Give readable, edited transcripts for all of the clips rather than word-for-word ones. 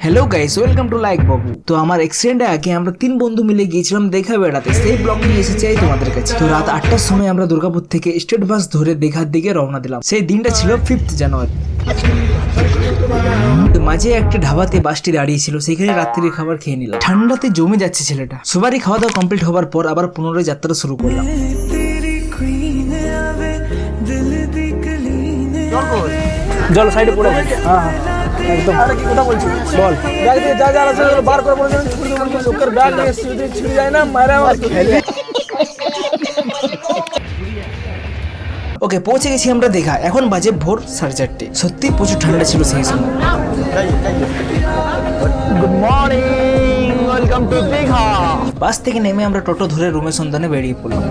Hello guys, welcome to like বাবু। তো আমার এক্সিডেন্টে আগে আমরা 3 বন্ধু মিলে গিয়েছিলাম দেখা বেড়াতে। সেই ব্লগ নিয়ে এসেছি তোমাদের কাছে। তো রাত 8টার সময় আমরা দুর্গাপুর থেকে স্টেট বাস ধরে দীঘার দিকে রওনা দিলাম। সেই দিনটা ছিল 5th জানুয়ারি। মাঝে একটা ঢাবাতে বাসটি দাঁড়িয়ে ছিল, সেখানে রাত্রির খাবার খেয়ে নিলাম। ঠান্ডাতে জমে যাচ্ছে ছেলেটা। সবারই খাওয়া দাওয়া কমপ্লিট হবার পর আবার পুনরায় যাত্রা শুরু করলাম। জল সাইডে পড়ে গেছে। হ্যাঁ একদম। আরে কি কথা বলছিস? বল। ব্যাগ দিয়ে যা যা আছে বার করে পড়ে যাবে। লোকের ব্যাগ নিয়ে সিধে ছিড়ে যায় না, মারা আমার খেলে। ওকে, পৌঁছে গেছি আমরা দীঘা। এখন বাজে ভোর 4:30। সত্যি প্রচুর ঠান্ডা ছিল সেই সময়। Good morning, welcome to Digha. Bus থেকে নেমে আমরা টোটো ধরে রুমের সন্ধানে বেরিয়ে পড়লাম।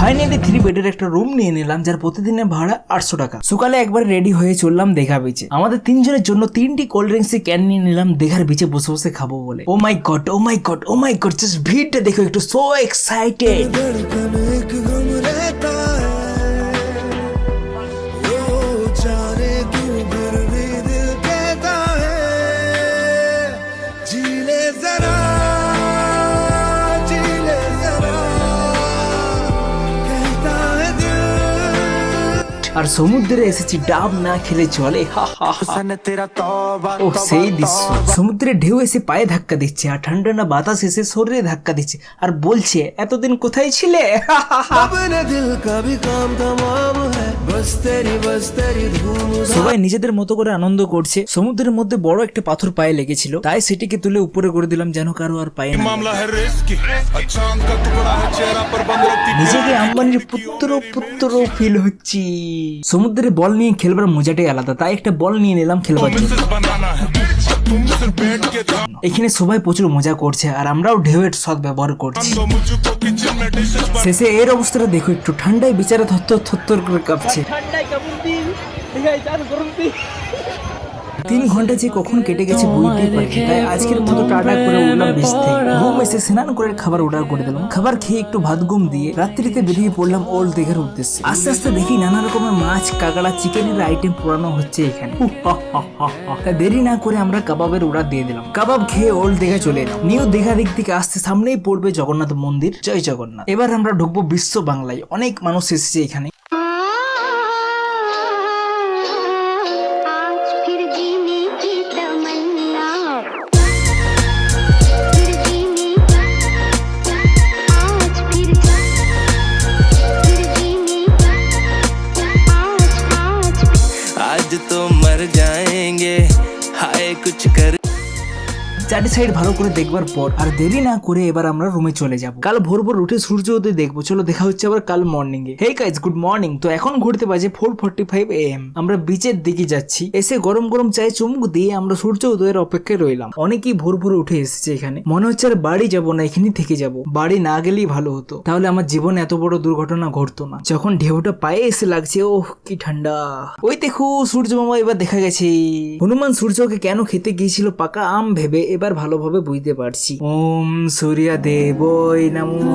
ফাইনালি 3 বেডের একটা রুম নিয়ে নিলাম, যার প্রতিদিনের ভাড়া 800 টাকা। সকালে একবার রেডি হয়ে চললাম দীঘা বিচে। আমাদের 3 জনের জন্য 3টি কোল্ড ড্রিঙ্কস ক্যান নিয়ে নিলাম দীঘার বিচে বসে বসে খাবো বলে। ও মাই গড, ও মাই গড, ও মাই গড, জাস্ট ভিড়টা দেখো একটু, সো এক্সাইটেড। আর সমুদ্রে এসেছি ডাব না খেলে চলে। ও সেই দৃশ্য, সমুদ্রে ঢেউ এসে পায়ে ধাক্কা দিচ্ছে আর ঠান্ডা না বাতাস এসে শরীরে ধাক্কা দিচ্ছে আর বলছে এতদিন কোথায় ছিলে। সবাই নিজেদের মতো করে আনন্দ করছে। সমুদ্রের মধ্যে বড় একটা পাথর পায়ে লেগেছিল, তাই সেটিকে তুলে উপরে করে দিলাম যেন কারো আর পায়ে না। নিজেকে আম্বানির পুত্র ফিল হচ্ছে। সমুদ্রে বল নিয়ে খেলবার মজাটাই আলাদা, তাই একটা বল নিয়ে নিলাম খেলবার জন্য। এখানে সবাই প্রচুর মজা করছে আর আমরাও ঢেউয়ের সৎ ব্যবহার করছি। শেষে এর অবস্থাটা দেখো একটু, ঠান্ডায় বিচারে থরথর করে কাঁপছে। 3 ঘন্টা যে কখন কেটে গেছে বুঝতেই পারিনি। তাই আজকের মতো টাটা করে উঠলাম বিচ থেকে। ঘুম এসে স্নান করে খাবার অর্ডার করে দিলাম। খাবার খেয়ে একটু ভাত ঘুম দিয়ে রাত্রিতে বেরিয়ে পড়লাম ওল্ড দীঘার উদ্দেশ্যে। আস্তে আস্তে দেখি নানা রকমের মাছ, কাঁকড়া, চিকেনের আইটেম পুরানো হচ্ছে এখানে। তাই দেরি না করে আমরা কাবাবের অর্ডার দিয়ে দিলাম। কাবাব খেয়ে ওল্ড দীঘা চলে এলাম। নিউ দীঘা দিক থেকে আসতে সামনেই পড়বে জগন্নাথ মন্দির। জয় জগন্নাথ। এবার আমরা ঢুকবো বিশ্ব বাংলায়। অনেক মানুষ এসেছে এখানে। तो मर जाएंगे हाय कुछ कर। চারি সাইড ভালো করে দেখবার পর আর দেরি না করে এবার আমরা রুমে চলে যাব। কাল ভোর ভোর উঠে সূর্য উদয় দেখবো। চলো দেখা হচ্ছে আবার কাল মর্নিং এ। Hey guys, good morning. তো এখন ঘুরতে বাজে 4:45 AM। আমরা বিচের দিকে যাচ্ছি। এসে গরম গরম চায়ে চুমুক দিয়ে আমরা সূর্য উদয়ের অপেক্ষায় রইলাম। অনেকেই ভোর ভোর উঠে এসেছে এখানে। মনে হচ্ছে আর বাড়ি যাবো না, এখানেই থেকে যাব। বাড়ি না গেলেই ভালো হতো, তাহলে আমার জীবনে এত বড় দুর্ঘটনা ঘটতো না। যখন ঢেউটা পায়ে এসে লাগছে, ওহ কি ঠান্ডা। ওই দেখো সূর্য মামা এবার দেখা গেছে। হনুমান সূর্যকে কেন খেতে গিয়েছিল পাকা আম ভেবে এবার ভালোভাবে বুঝতে পারছি। ওম সূর্য দেবই নমো।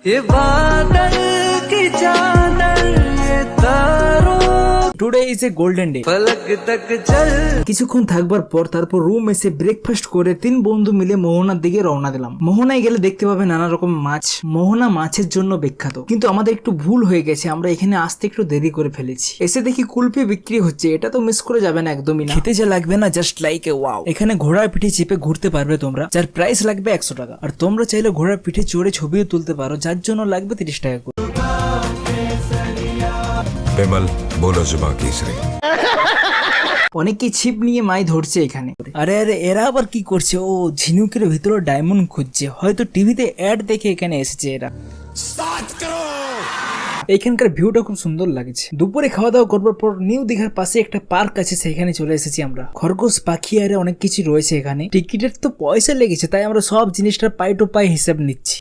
ये बादल की चादर ये तारों today is a golden day. फलक तक चल। কিছুক্ষণ থাকবার পর তারপর রুম এসে ব্রেকফাস্ট করে 3 বন্ধু মিলে মোহনার দিকে রওনা দিলাম। মোহনায় গেলে দেখতে পাবে নানা রকম মাছ। মোহনা মাছের জন্য বিখ্যাত, কিন্তু আমাদের একটু ভুল হয়ে গেছে। আমরা এখানে আসতে একটু দেরি করে ফেলেছি। এসে দেখি কুলফি বিক্রি হচ্ছে, এটা তো মিস করে যাবে না একদমই না। খেতে যা লাগবে না, জাস্ট লাইক এ ওয়াও। এখানে ঘোড়ার পিঠে চেপে ঘুরতে পারবে তোমরা, যার প্রাইস লাগবে 100 টাকা। আর তোমরা চাইলে ঘোড়ার পিঠে চড়ে ছবিও তুলতে পারো, যার জন্য লাগবে 30 টাকা করে। বিমল बोलो जुबा केसरी। অনেকেই ছিপ নিয়ে মাছ ধরছে এখানে। আরে আরে এরা আবার কি করছে? ও ঝিনুকের ভিতরে ডায়মন্ড খুঁজছে। হয়তো টিভিতে অ্যাড দেখে এখানে এসেছে এরা। এখানকার ভিউটা খুব সুন্দর লাগছে। দুপুরে খাওয়া দাওয়া করবার পর নিউ দীঘার পাশে একটা পার্ক আছে, সেখানে চলে এসেছি আমরা। খরগোশ, পাখি আর অনেক কিছু রয়েছে এখানে। টিকিটের তো পয়সা লেগেছে, তাই আমরা সব জিনিসটার পাই টু পাই হিসাব নিচ্ছি।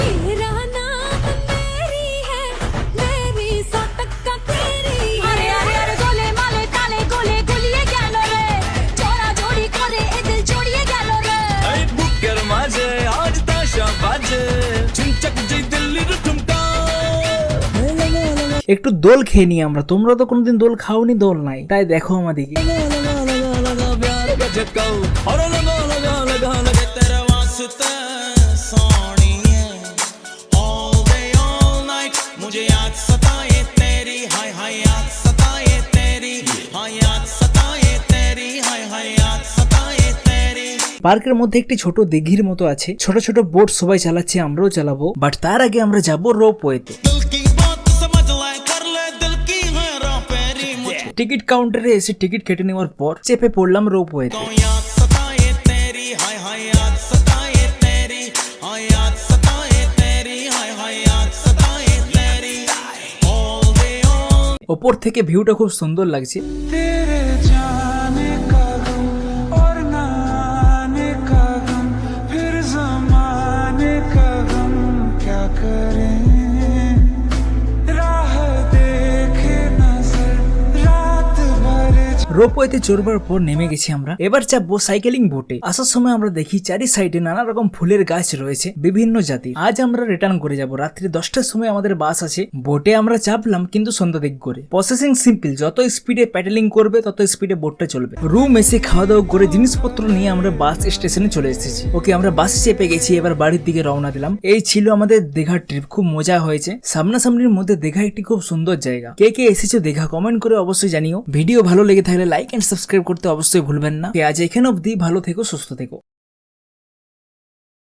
একটু দোল খেয়ে নিই আমরা, তোমরা তো কোনোদিন দোল খাওনি, দোল নাই, তাই দেখো আমাদিকে। পার্কের মধ্যে একটি ছোট দিঘির মতো আছে, ছোট ছোট বোট সবাই চালাচ্ছে, আমরাও চালাবো, বাট তার আগে আমরা যাবো রোপওয়েতে। টিকিট কাউন্টারে এসে টিকিট কেটে নেওয়ার পর চেপে পড়লাম রোপওয়েতে। ওপর থেকে ভিউটা খুব সুন্দর লাগছে। রোপওয়েতে চড়বার পর নেমে গেছি আমরা, এবার চাপবো সাইকেলিং বোটে। আসার সময় আমরা দেখি চারি সাইডে নানা রকম ফুলের গাছ রয়েছে বিভিন্ন জাতি। আজ আমরা রিটার্ন করে যাব, রাত্রি 10টার সময় আমাদের বাস আছে। বোটে আমরা চাপলাম কিন্তু সন্ধ্যা দিক করে। প্রসেসিং সিম্পল, যত স্পিডে প্যাডেলিং করবে তত স্পিডে বোটটা চলবে। রুম এসে খাওয়া দাওয়া করে জিনিসপত্র নিয়ে আমরা বাস স্টেশনে চলে এসেছি। ওকে, আমরা বাসে চেপে গেছি, এবার বাড়ির দিকে রওনা দিলাম। এই ছিল আমাদের দীঘার ট্রিপ, খুব মজা হয়েছে। সামনাসামনির মধ্যে দীঘা একটি খুব সুন্দর জায়গা। কে কে এসেছো দীঘা কমেন্ট করে অবশ্যই জানিও। ভিডিও ভালো লেগে থাকলে লাইক এন্ড সাবস্ক্রাইব করতে অবশ্যই ভুলবেন না। আজ এখানে অবধি, ভালো থেকো, সুস্থ থেকো।